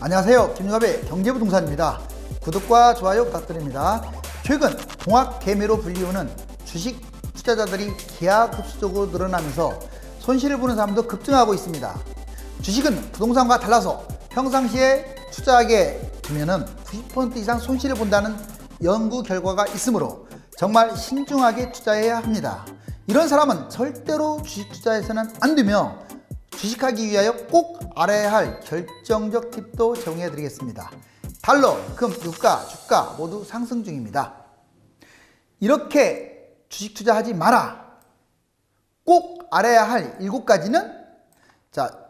안녕하세요. 김용합의 경제부동산입니다. 구독과 좋아요 부탁드립니다. 최근 동학개미로 불리우는 주식 투자자들이 기하급수적으로 늘어나면서 손실을 보는 사람도 급증하고 있습니다. 주식은 부동산과 달라서 평상시에 투자하게 되면 90% 이상 손실을 본다는 연구 결과가 있으므로 정말 신중하게 투자해야 합니다. 이런 사람은 절대로 주식 투자해서는 안 되며 주식하기 위하여 꼭 알아야 할 결정적 팁도 제공해 드리겠습니다. 달러, 금, 유가, 주가 모두 상승 중입니다. 이렇게 주식 투자하지 마라. 꼭 알아야 할 7가지는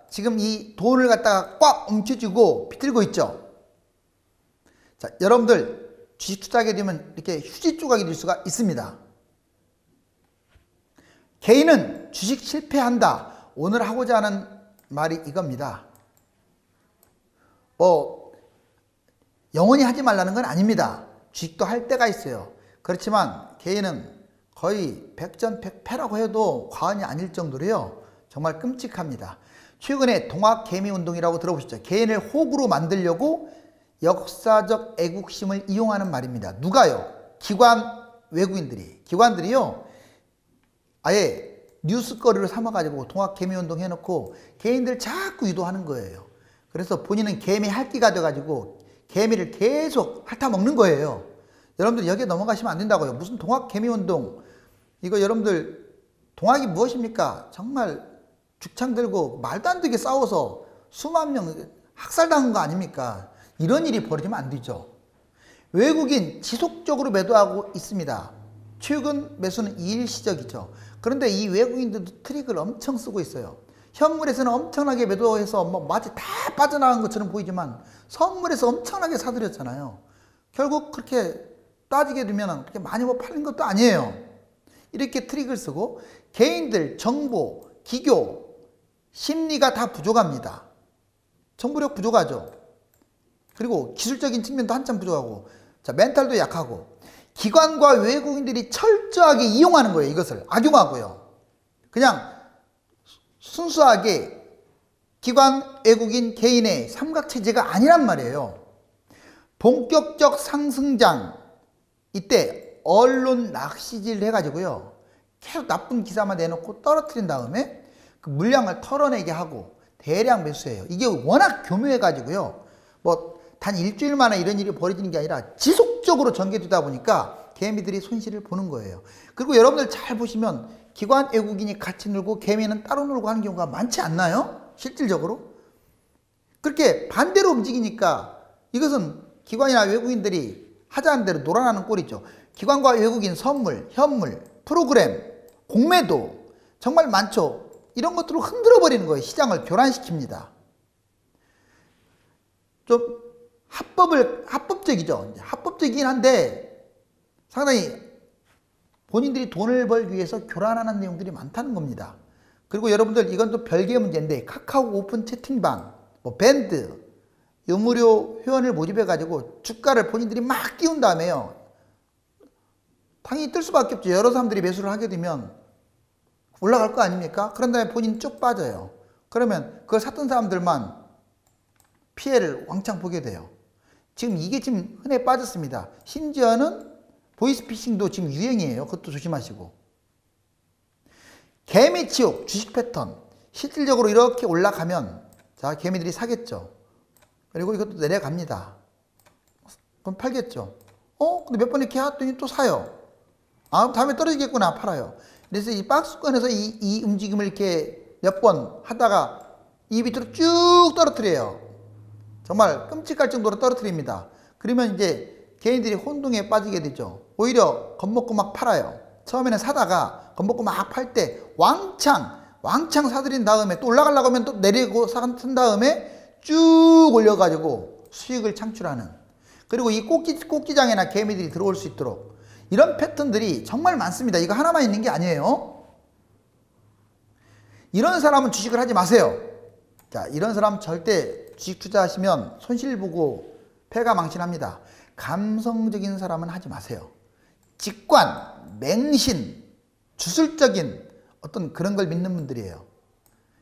지금 이 돈을 갖다가 꽉 움켜쥐고 비틀고 있죠. 여러분들 주식 투자하게 되면 이렇게 휴지 조각이 될 수가 있습니다. 개인은 주식 실패한다. 오늘 하고자 하는 말이 이겁니다. 영원히 하지 말라는 건 아닙니다. 주식도 할 때가 있어요. 그렇지만 개인은 거의 백전백패라고 해도 과언이 아닐 정도로요. 정말 끔찍합니다. 최근에 동학개미운동이라고 들어보셨죠? 개인을 호구로 만들려고 역사적 애국심을 이용하는 말입니다. 누가요? 기관들이요. 아예 뉴스거리로 삼아가지고 동학개미운동 해놓고 개인들 자꾸 유도하는 거예요. 그래서 본인은 개미 할기가 돼가지고 개미를 계속 핥아먹는 거예요. 여러분들 여기에 넘어가시면 안 된다고요. 무슨 동학개미운동, 이거 여러분들 동학이 무엇입니까? 정말 죽창 들고 말도 안 되게 싸워서 수만 명 학살당한 거 아닙니까? 이런 일이 벌어지면 안 되죠. 외국인 지속적으로 매도하고 있습니다. 최근 매수는 일시적이죠. 그런데 이 외국인들도 트릭을 엄청 쓰고 있어요. 현물에서는 엄청나게 매도해서 마치 다 빠져나간 것처럼 보이지만 선물에서 엄청나게 사들였잖아요. 결국 그렇게 따지게 되면 그렇게 많이 팔린 것도 아니에요. 이렇게 트릭을 쓰고 개인들 정보, 기교, 심리가 다 부족합니다. 정보력 부족하죠. 그리고 기술적인 측면도 한참 부족하고 멘탈도 약하고 기관과 외국인들이 철저하게 이용하는 거예요. 이것을 악용하고요. 그냥 순수하게 기관, 외국인, 개인의 삼각체제가 아니란 말이에요. 본격적 상승장, 이때 언론 낚시질 해가지고요. 계속 나쁜 기사만 내놓고 떨어뜨린 다음에 그 물량을 털어내게 하고 대량 매수해요. 이게 워낙 교묘해가지고요. 단 일주일 만에 이런 일이 벌어지는 게 아니라 지속적으로 전개되다 보니까 개미들이 손실을 보는 거예요. 그리고 여러분들 잘 보시면 기관 외국인이 같이 놀고 개미는 따로 놀고 하는 경우가 많지 않나요? 실질적으로. 그렇게 반대로 움직이니까 이것은 기관이나 외국인들이 하자는 대로 놀아나는 꼴이죠. 기관과 외국인 선물, 현물, 프로그램, 공매도 정말 많죠. 이런 것들을 흔들어 버리는 거예요. 시장을 교란시킵니다. 좀 합법적이죠. 합법적이긴 한데 상당히 본인들이 돈을 벌기 위해서 교란하는 내용들이 많다는 겁니다. 그리고 여러분들 이건 또 별개의 문제인데 카카오 오픈 채팅방, 밴드, 유무료 회원을 모집해 가지고 주가를 본인들이 막 띄운 다음에요. 당연히 뜰 수밖에 없죠. 여러 사람들이 매수를 하게 되면 올라갈 거 아닙니까? 그런 다음에 본인 쭉 빠져요. 그러면 그걸 샀던 사람들만 피해를 왕창 보게 돼요. 지금 이게 지금 흔해 빠졌습니다. 심지어는 보이스피싱도 지금 유행이에요. 그것도 조심하시고. 개미치욕, 주식 패턴. 실질적으로 이렇게 올라가면 개미들이 사겠죠. 그리고 이것도 내려갑니다. 그럼 팔겠죠. 근데 몇 번 이렇게 하더니 또 사요. 다음에 떨어지겠구나. 팔아요. 그래서 이 박스권에서 이 움직임을 이렇게 몇 번 하다가 이 밑으로 쭉 떨어뜨려요. 정말 끔찍할 정도로 떨어뜨립니다. 그러면 이제 개인들이 혼동에 빠지게 되죠. 오히려 겁먹고 막 팔아요. 처음에는 사다가 겁먹고 막 팔 때 왕창 사들인 다음에 또 올라가려고 하면 또 내리고 산 다음에 쭉 올려가지고 수익을 창출하는. 그리고 이 꼭지장에나 개미들이 들어올 수 있도록 이런 패턴들이 정말 많습니다. 이거 하나만 있는 게 아니에요. 이런 사람은 주식을 하지 마세요. 이런 사람 절대 주식 투자하시면 손실 보고 패가 망신합니다. 감성적인 사람은 하지 마세요. 직관, 맹신, 주술적인 어떤 그런 걸 믿는 분들이에요.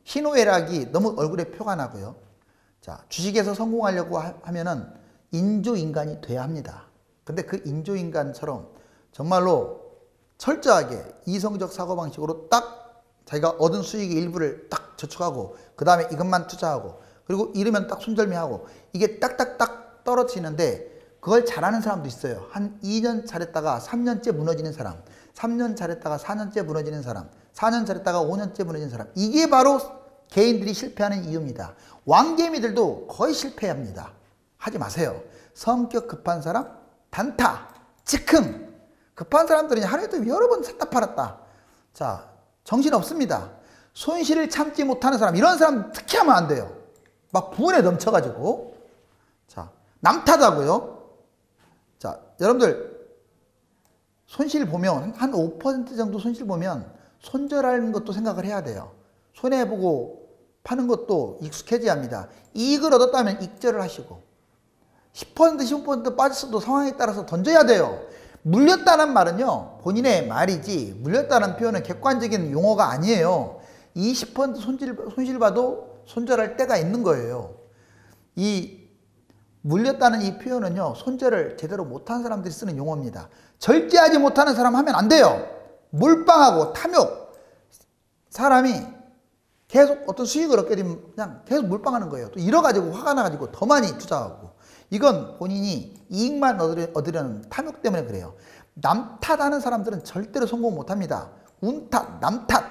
희노애락이 너무 얼굴에 표가 나고요. 자, 주식에서 성공하려고 하면은 인조인간이 돼야 합니다. 근데 그 인조인간처럼 정말로 철저하게 이성적 사고방식으로 딱 자기가 얻은 수익의 일부를 딱 저축하고 그 다음에 이것만 투자하고 그리고 이러면 딱 손절매하고 이게 딱딱딱 떨어지는데 그걸 잘하는 사람도 있어요. 한 2년 잘했다가 3년째 무너지는 사람, 3년 잘했다가 4년째 무너지는 사람, 4년 잘했다가 5년째 무너지는 사람. 이게 바로 개인들이 실패하는 이유입니다. 왕개미들도 거의 실패합니다. 하지 마세요. 성격 급한 사람, 단타, 즉흥. 급한 사람들은 하루에도 여러 번 샀다 팔았다. 자, 정신 없습니다. 손실을 참지 못하는 사람, 이런 사람 특히 하면 안 돼요. 막 분에 넘쳐가지고. 자, 남탓하고요. 자, 여러분들 손실 보면 한 5% 정도 손실 보면 손절하는 것도 생각을 해야 돼요. 손해보고 파는 것도 익숙해져야 합니다. 이익을 얻었다면 익절을 하시고 10% 15% 빠졌어도 상황에 따라서 던져야 돼요. 물렸다는 말은요, 본인의 말이지 물렸다는 표현은 객관적인 용어가 아니에요. 20% 손실 봐도 손절할 때가 있는 거예요. 이 물렸다는 이 표현은요, 손절을 제대로 못한 사람들이 쓰는 용어입니다. 절제하지 못하는 사람 하면 안 돼요. 몰빵하고 탐욕. 사람이 계속 어떤 수익을 얻게 되면 그냥 계속 몰빵하는 거예요. 또 잃어가지고 화가 나가지고 더 많이 투자하고. 이건 본인이 이익만 얻으려는 탐욕 때문에 그래요. 남 탓하는 사람들은 절대로 성공 못합니다. 운 탓, 남 탓.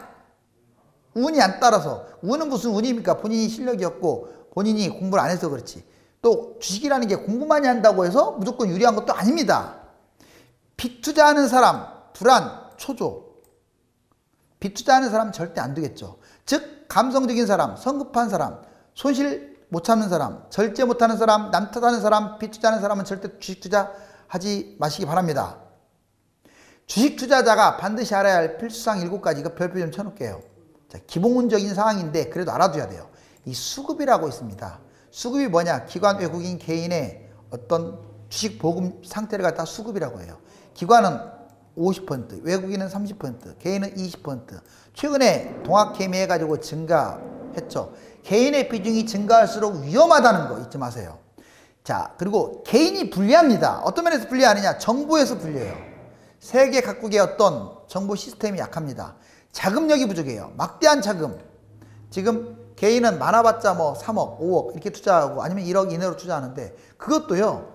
운이 안 따라서. 운은 무슨 운입니까? 본인이 실력이 없고 본인이 공부를 안 해서 그렇지. 또 주식이라는 게 공부 많이 한다고 해서 무조건 유리한 것도 아닙니다. 빚 투자하는 사람, 불안, 초조. 빚 투자하는 사람 절대 안 되겠죠. 즉 감성적인 사람, 성급한 사람, 손실 못 참는 사람, 절제 못하는 사람, 남 탓하는 사람, 빚 투자하는 사람은 절대 주식 투자하지 마시기 바랍니다. 주식 투자자가 반드시 알아야 할 필수사항 7가지, 이거 별표 좀 쳐놓을게요. 자, 기본적인 사항인데 그래도 알아둬야 돼요. 이 수급이라고 있습니다. 수급이 뭐냐? 기관, 외국인, 개인의 어떤 주식 보금 상태를 갖다 수급이라고 해요. 기관은 50%, 외국인은 30%, 개인은 20%. 최근에 동학개미 해가지고 증가했죠. 개인의 비중이 증가할수록 위험하다는 거 잊지 마세요. 자, 그리고 개인이 불리합니다. 어떤 면에서 불리하느냐? 정보에서 불리해요. 세계 각국의 어떤 정보 시스템이 약합니다. 자금력이 부족해요. 막대한 자금. 지금 개인은 많아봤자 뭐 3억, 5억 이렇게 투자하고 아니면 1억 이내로 투자하는데 그것도요,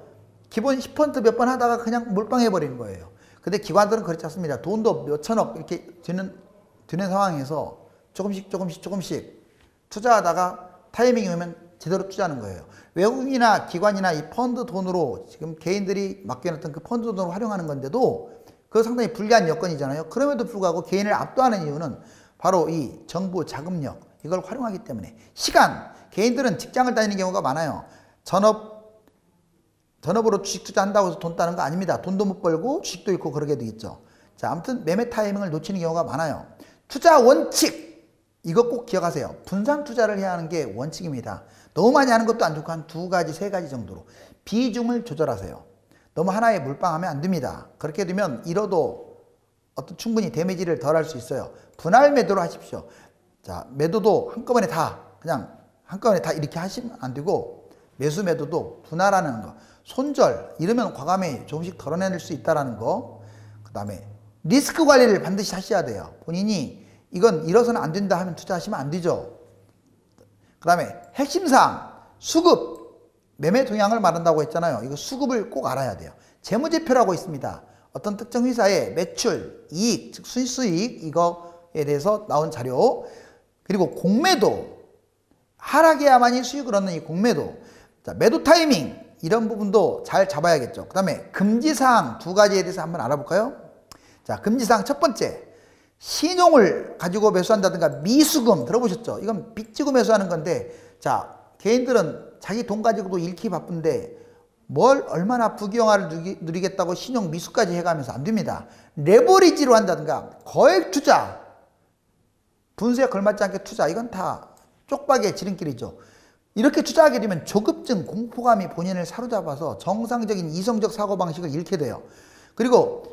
기본 10% 몇 번 하다가 그냥 몰빵해버리는 거예요. 근데 기관들은 그렇지 않습니다. 돈도 몇 천억 이렇게 드는 상황에서 조금씩 투자하다가 타이밍이 오면 제대로 투자하는 거예요. 외국인이나 기관이나 이 펀드 돈으로 지금 개인들이 맡겨놨던 그 펀드 돈으로 활용하는 건데도 그거 상당히 불리한 여건이잖아요. 그럼에도 불구하고 개인을 압도하는 이유는 바로 이 정보 자금력, 이걸 활용하기 때문에. 시간, 개인들은 직장을 다니는 경우가 많아요. 전업으로 주식 투자한다고 해서 돈 따는 거 아닙니다. 돈도 못 벌고 주식도 있고 그러게 되겠죠. 자, 아무튼 매매 타이밍을 놓치는 경우가 많아요. 투자 원칙, 이거 꼭 기억하세요. 분산 투자를 해야 하는 게 원칙입니다. 너무 많이 하는 것도 안 좋고 한 2가지, 3가지 정도로 비중을 조절하세요. 너무 하나에 몰빵하면 안 됩니다. 그렇게 되면 잃어도 어떤 충분히 데미지를 덜 할 수 있어요. 분할 매도를 하십시오. 자, 매도도 한꺼번에 다 이렇게 하시면 안 되고, 매수 매도도 분할하는 거, 손절 이러면 과감히 조금씩 덜어낼 수 있다는 거. 그 다음에 리스크 관리를 반드시 하셔야 돼요. 본인이 이건 잃어서는 안 된다 하면 투자하시면 안 되죠. 그 다음에 핵심사항, 수급, 매매 동향을 말한다고 했잖아요. 이거 수급을 꼭 알아야 돼요. 재무제표라고 있습니다. 어떤 특정 회사의 매출, 이익, 즉 순수익, 이거에 대해서 나온 자료. 그리고 공매도, 하락해야만이 수익을 얻는 이 공매도. 자, 매도 타이밍, 이런 부분도 잘 잡아야겠죠. 그 다음에 금지사항 2가지에 대해서 한번 알아볼까요? 자, 금지사항 첫 번째, 신용을 가지고 매수한다든가 미수금 들어보셨죠? 이건 빚지고 매수하는 건데, 자, 개인들은 자기 돈 가지고도 잃기 바쁜데 뭘 얼마나 부귀영화를 누리겠다고 신용 미수까지 해가면서 안 됩니다. 레버리지로 한다든가 거액 투자, 분수에 걸맞지 않게 투자, 이건 다 쪽박이의 지름길이죠. 이렇게 투자하게 되면 조급증, 공포감이 본인을 사로잡아서 정상적인 이성적 사고방식을 잃게 돼요. 그리고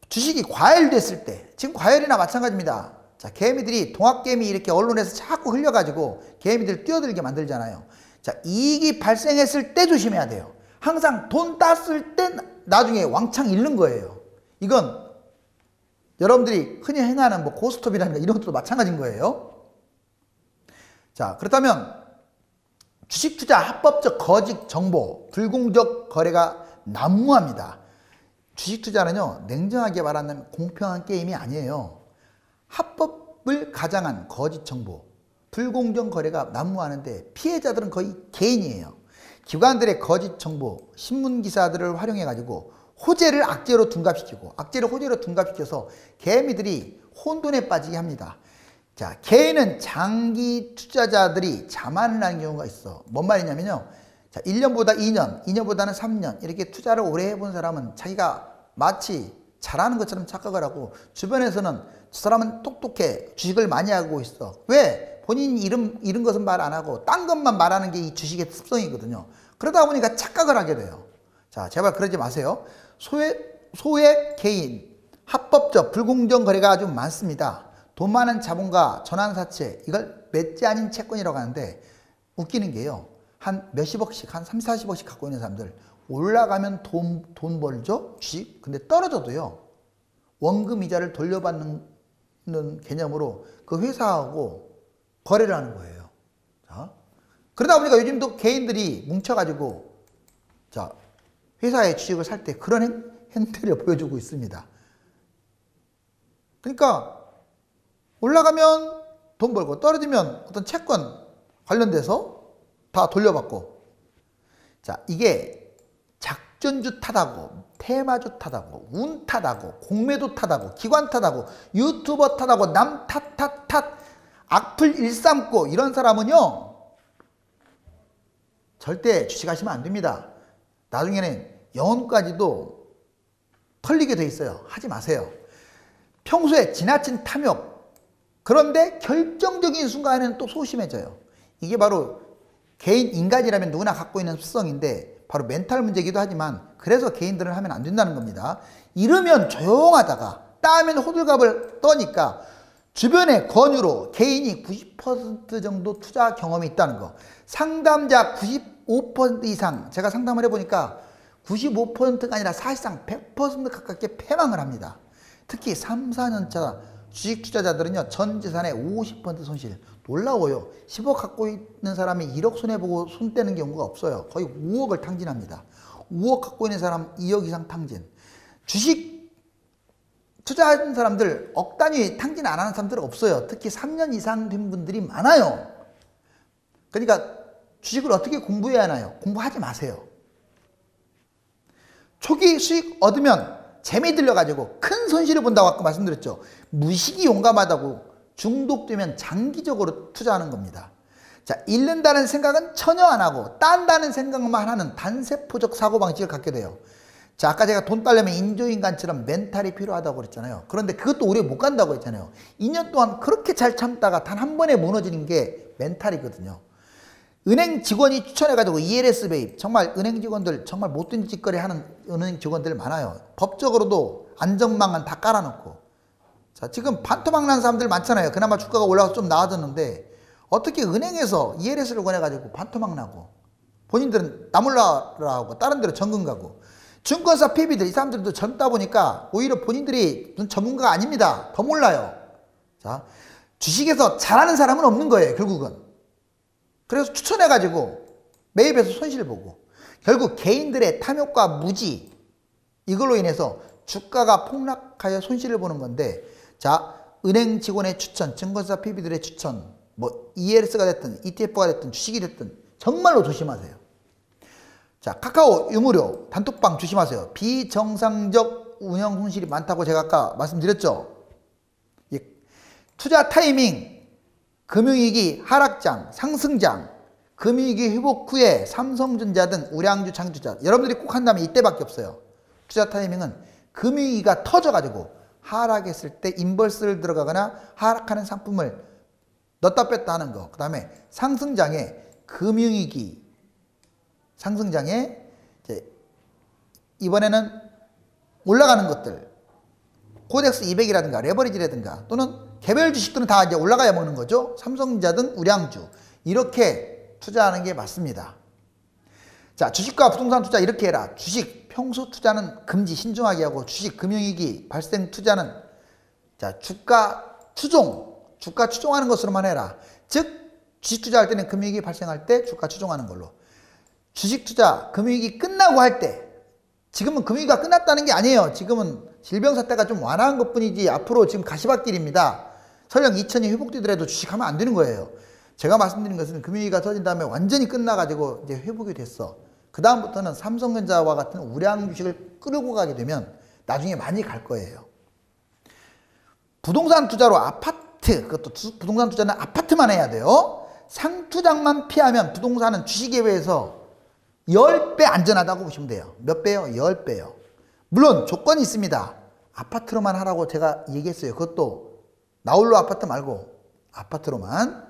주식이 과열됐을 때, 지금 과열이나 마찬가지입니다. 자, 개미들이 동학개미 이렇게 언론에서 자꾸 흘려가지고 개미들 뛰어들게 만들잖아요. 자, 이익이 발생했을 때 조심해야 돼요. 항상 돈 땄을 때 나중에 왕창 잃는 거예요. 이건 여러분들이 흔히 행하는 뭐 고스톱이라든가 이런 것도 마찬가지인 거예요. 자, 그렇다면 주식 투자 합법적 거짓 정보, 불공정 거래가 난무합니다. 주식 투자는요, 냉정하게 말하면 공평한 게임이 아니에요. 합법을 가장한 거짓 정보, 불공정 거래가 난무하는데 피해자들은 거의 개인이에요. 기관들의 거짓 정보, 신문 기사들을 활용해 가지고 호재를 악재로 둔갑시키고 악재를 호재로 둔갑시켜서 개미들이 혼돈에 빠지게 합니다. 자, 개인은 장기 투자자들이 자만을 하는 경우가 있어. 뭔 말이냐면요. 자, 1년보다 2년, 2년보다는 3년 이렇게 투자를 오래 해본 사람은 자기가 마치 잘하는 것처럼 착각을 하고 주변에서는 저 사람은 똑똑해, 주식을 많이 하고 있어. 왜? 본인이 잃은 것은 말 안 하고 딴 것만 말하는 게 이 주식의 습성이거든요. 그러다 보니까 착각을 하게 돼요. 자, 제발 그러지 마세요. 소액 개인, 합법적 불공정 거래가 아주 많습니다. 돈 많은 자본가, 전환사채, 이걸 맺지 않은 채권이라고 하는데 웃기는 게요. 한 몇십억씩, 한 3, 40억씩 갖고 있는 사람들 올라가면 돈 벌죠? 주식? 근데 떨어져도요. 원금 이자를 돌려받는 개념으로 그 회사하고 거래를 하는 거예요. 자, 그러다 보니까 요즘도 개인들이 뭉쳐가지고 자, 회사의 주식을 살 때 그런 행태를 보여주고 있습니다. 그러니까 올라가면 돈 벌고 떨어지면 어떤 채권 관련돼서 다 돌려받고. 자, 이게 작전주 탓하고 테마주 탓하고 운 탓하고 공매도 탓하고 기관 탓하고 유튜버 탓하고 남 탓 악플 일삼고 이런 사람은요 절대 주식하시면 안 됩니다. 나중에는 영혼까지도 털리게 돼 있어요. 하지 마세요. 평소에 지나친 탐욕, 그런데 결정적인 순간에는 또 소심해져요. 이게 바로 개인 인간이라면 누구나 갖고 있는 습성인데 바로 멘탈 문제이기도 하지만 그래서 개인들은 하면 안 된다는 겁니다. 이러면 조용하다가 따면 호들갑을 떠니까 주변의 권유로 개인이 90% 정도 투자 경험이 있다는 거. 상담자 95% 이상, 제가 상담을 해보니까 95%가 아니라 사실상 100% 가깝게 패망을 합니다. 특히 3, 4년차 주식 투자자들은요, 전 재산의 50% 손실. 놀라워요. 10억 갖고 있는 사람이 1억 손해보고 손 떼는 경우가 없어요. 거의 5억을 탕진합니다. 5억 갖고 있는 사람 2억 이상 탕진. 주식 투자하는 사람들 억 단위 탕진 안 하는 사람들은 없어요. 특히 3년 이상 된 분들이 많아요. 그러니까 주식을 어떻게 공부해야 하나요? 공부하지 마세요. 초기 수익 얻으면 재미 들려가지고 큰 손실을 본다고 아까 말씀드렸죠. 무식이 용감하다고 중독되면 장기적으로 투자하는 겁니다. 자, 잃는다는 생각은 전혀 안 하고 딴다는 생각만 하는 단세포적 사고방식을 갖게 돼요. 자, 아까 제가 돈 따려면 인조인간처럼 멘탈이 필요하다고 그랬잖아요. 그런데 그것도 오래 못 간다고 했잖아요. 2년 동안 그렇게 잘 참다가 단 한 번에 무너지는 게 멘탈이거든요. 은행 직원이 추천해가지고 ELS 매입, 정말 은행 직원들 정말 못된 짓거리 하는 은행 직원들 많아요. 법적으로도 안전망은 다 깔아놓고. 자, 지금 반토막 난 사람들 많잖아요. 그나마 주가가 올라와서 좀 나아졌는데 어떻게 은행에서 ELS를 권해가지고 반토막 나고 본인들은 나몰라라고 다른 데로 전금 가고 증권사 PB들 이 사람들도 젊다 보니까 오히려 본인들이 전문가가 아닙니다. 더 몰라요. 자, 주식에서 잘하는 사람은 없는 거예요. 결국은. 그래서 추천해가지고 매입해서 손실을 보고 결국 개인들의 탐욕과 무지 이걸로 인해서 주가가 폭락하여 손실을 보는 건데 자, 은행 직원의 추천, 증권사 PB들의 추천, 뭐 ELS가 됐든 ETF가 됐든 주식이 됐든 정말로 조심하세요. 자, 카카오 유무료, 단톡방 조심하세요. 비정상적 운영 손실이 많다고 제가 아까 말씀드렸죠. 투자 타이밍, 금융위기 하락장, 상승장, 금융위기 회복 후에 삼성전자 등 우량주 장투자 여러분들이 꼭 한다면 이때밖에 없어요. 투자 타이밍은 금융위기가 터져가지고 하락했을 때 인버스를 들어가거나 하락하는 상품을 넣었다 뺐다 하는 거. 그 다음에 상승장에 금융위기 상승장에 이제 이번에는 올라가는 것들 코덱스 200이라든가 레버리지라든가 또는 개별 주식들은 다 이제 올라가야 먹는 거죠. 삼성전자 등 우량주 이렇게 투자하는 게 맞습니다. 자, 주식과 부동산 투자 이렇게 해라. 주식 평소 투자는 금지 신중하게 하고 주식 금융위기 발생 투자는 자, 주가 추종하는 것으로만 해라. 즉 주식 투자할 때는 금융위기 발생할 때 주가 추종하는 걸로. 주식 투자 금융위기 끝나고 할 때 지금은 금융위기가 끝났다는 게 아니에요. 지금은 질병사태가 좀 완화한 것뿐이지 앞으로 지금 가시밭길입니다. 설령 2000이 회복되더라도 주식하면 안 되는 거예요. 제가 말씀드린 것은 금융위기가 터진 다음에 완전히 끝나가지고 이제 회복이 됐어. 그 다음부터는 삼성전자와 같은 우량 주식을 끌고 가게 되면 나중에 많이 갈 거예요. 부동산 투자로 아파트, 그것도 부동산 투자는 아파트만 해야 돼요. 상투장만 피하면 부동산은 주식에 비해서 10배 안전하다고 보시면 돼요. 몇 배요? 10배요. 물론 조건이 있습니다. 아파트로만 하라고 제가 얘기했어요. 그것도 나홀로 아파트 말고 아파트로만.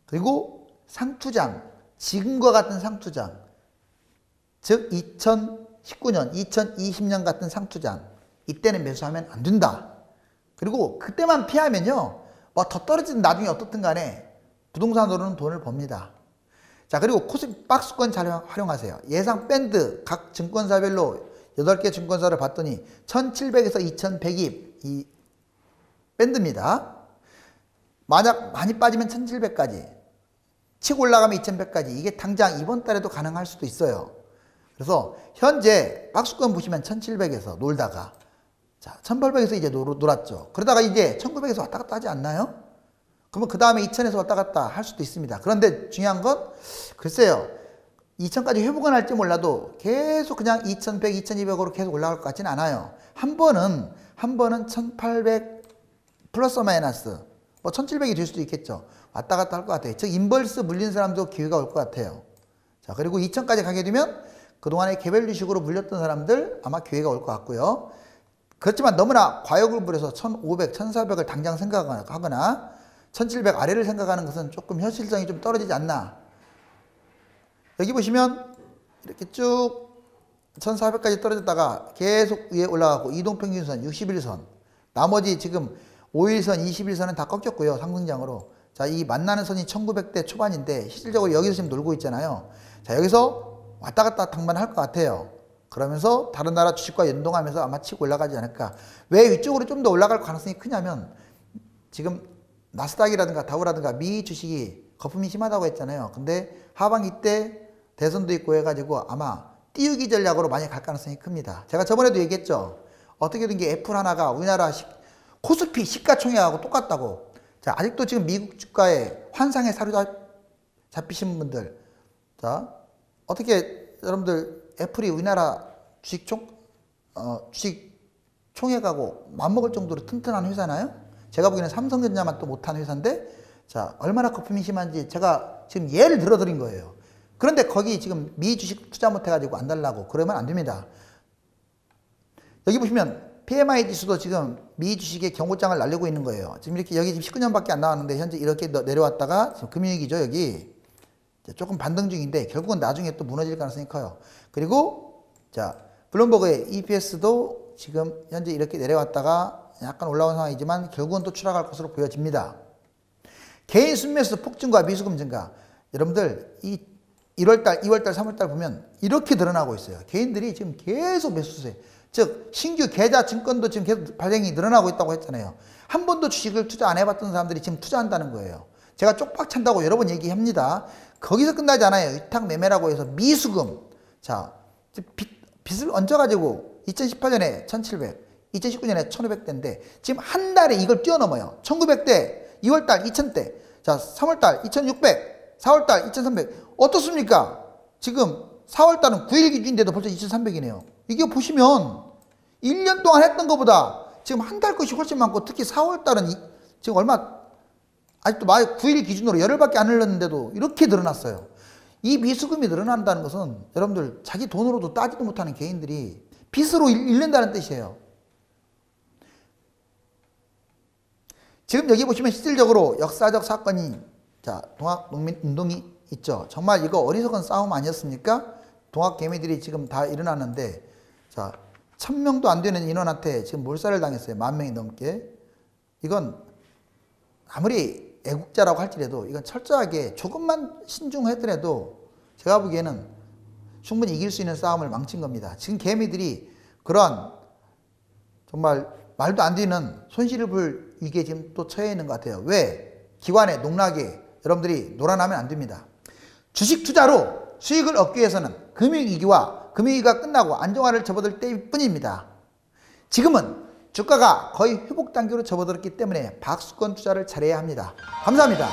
그리고 상투장, 지금과 같은 상투장, 즉 2019년, 2020년 같은 상투장, 이때는 매수하면 안 된다. 그리고 그때만 피하면요, 뭐 더 떨어지든 나중에 어떻든 간에 부동산으로는 돈을 법니다. 자, 그리고 코스피 박스권 잘 활용하세요. 예상 밴드 각 증권사별로 8개 증권사를 봤더니 1700에서 2100이 이 밴드입니다. 만약 많이 빠지면 1700까지, 치고 올라가면 2100까지. 이게 당장 이번 달에도 가능할 수도 있어요. 그래서 현재 박스권 보시면 1700에서 놀다가 자, 1800에서 이제 놀았죠. 그러다가 이제 1900에서 왔다 갔다 하지 않나요? 그러면 그 다음에 2000에서 왔다 갔다 할 수도 있습니다. 그런데 중요한 건 글쎄요. 2000까지 회복은 할지 몰라도 계속 그냥 2100, 2200으로 계속 올라갈 것 같지는 않아요. 한 번은 1800 플러스 마이너스 뭐 1700이 될 수도 있겠죠. 왔다 갔다 할 것 같아요. 즉 인버스 물린 사람도 기회가 올 것 같아요. 자, 그리고 2000까지 가게 되면 그동안에 개별 주식으로 물렸던 사람들 아마 기회가 올 것 같고요. 그렇지만 너무나 과욕을 부려서 1500, 1400을 당장 생각하거나 1700 아래를 생각하는 것은 조금 현실성이 좀 떨어지지 않나. 여기 보시면 이렇게 쭉 1400까지 떨어졌다가 계속 위에 올라가고 이동평균선 61선, 나머지 지금 5일선, 21선은 다 꺾였고요. 상승장으로. 자, 이 만나는 선이 1900대 초반인데 실질적으로 여기서 지금 놀고 있잖아요. 자, 여기서 왔다 갔다 당분간 할 것 같아요. 그러면서 다른 나라 주식과 연동하면서 아마 치고 올라가지 않을까. 왜 위쪽으로 좀 더 올라갈 가능성이 크냐면 지금 나스닥이라든가 다우라든가 미 주식이 거품이 심하다고 했잖아요. 근데 하반기 때 대선도 있고 해가지고 아마 띄우기 전략으로 많이 갈 가능성이 큽니다. 제가 저번에도 얘기했죠. 어떻게든 게 애플 하나가 우리나라 코스피 시가총액하고 똑같다고. 자, 아직도 지금 미국 주가에 환상에 사로잡히신 분들, 자, 어떻게 여러분들 애플이 우리나라 주식 총액하고 맞먹을 정도로 튼튼한 회사나요? 제가 보기에는 삼성전자만 또 못한 회사인데, 자, 얼마나 거품이 심한지 제가 지금 예를 들어드린 거예요. 그런데 거기 지금 미 주식 투자 못해가지고 안 달라고 그러면 안 됩니다. 여기 보시면 PMI 지수도 지금 미 주식의 경고장을 날리고 있는 거예요. 지금 이렇게 여기 지금 19년밖에 안 나왔는데 현재 이렇게 내려왔다가 지금 금융위기죠, 여기. 조금 반등 중인데 결국은 나중에 또 무너질 가능성이 커요. 그리고 자, 블룸버그의 EPS도 지금 현재 이렇게 내려왔다가 약간 올라온 상황이지만 결국은 또 추락할 것으로 보여집니다. 개인 순매수 폭증과 미수금 증가. 여러분들 이 1월달, 2월달, 3월달 보면 이렇게 늘어나고 있어요. 개인들이 지금 계속 매수세. 즉 신규 계좌 증권도 지금 계속 발행이 늘어나고 있다고 했잖아요. 한 번도 주식을 투자 안 해봤던 사람들이 지금 투자한다는 거예요. 제가 쪽박 찬다고 여러 번 얘기합니다. 거기서 끝나지 않아요. 위탁 매매라고 해서 미수금. 자, 빚을 얹어가지고 2018년에 1700, 2019년에 1500대인데 지금 한 달에 이걸 뛰어넘어요. 1900대, 2월달 2000대, 자, 3월달 2600, 4월달 2300. 어떻습니까? 지금 4월달은 9일 기준인데도 벌써 2300이네요. 이게 보시면 1년 동안 했던 것보다 지금 한 달 것이 훨씬 많고 특히 4월달은 지금 얼마 아직도 9일 기준으로 열흘밖에 안 흘렀는데도 이렇게 늘어났어요. 이 미수금이 늘어난다는 것은 여러분들 자기 돈으로도 따지도 못하는 개인들이 빚으로 잃는다는 뜻이에요. 지금 여기 보시면 실질적으로 역사적 사건이 자, 동학농민운동이 있죠. 정말 이거 어리석은 싸움 아니었습니까? 동학개미들이 지금 다 일어났는데 자, 1000명도 안 되는 인원한테 지금 몰살을 당했어요. 10,000명이 넘게. 이건 아무리 애국자라고 할지라도 이건 철저하게 조금만 신중했더라도 제가 보기에는 충분히 이길 수 있는 싸움을 망친 겁니다. 지금 개미들이 그런 정말 말도 안 되는 손실을 볼 위기에 지금 또 처해 있는 것 같아요. 왜? 기관의 농락에 여러분들이 놀아나면 안 됩니다. 주식 투자로 수익을 얻기 위해서는 금융위기와 금융위기가 끝나고 안정화를 접어들 때뿐입니다. 지금은 주가가 거의 회복 단계로 접어들었기 때문에 박수권 투자를 잘해야 합니다. 감사합니다.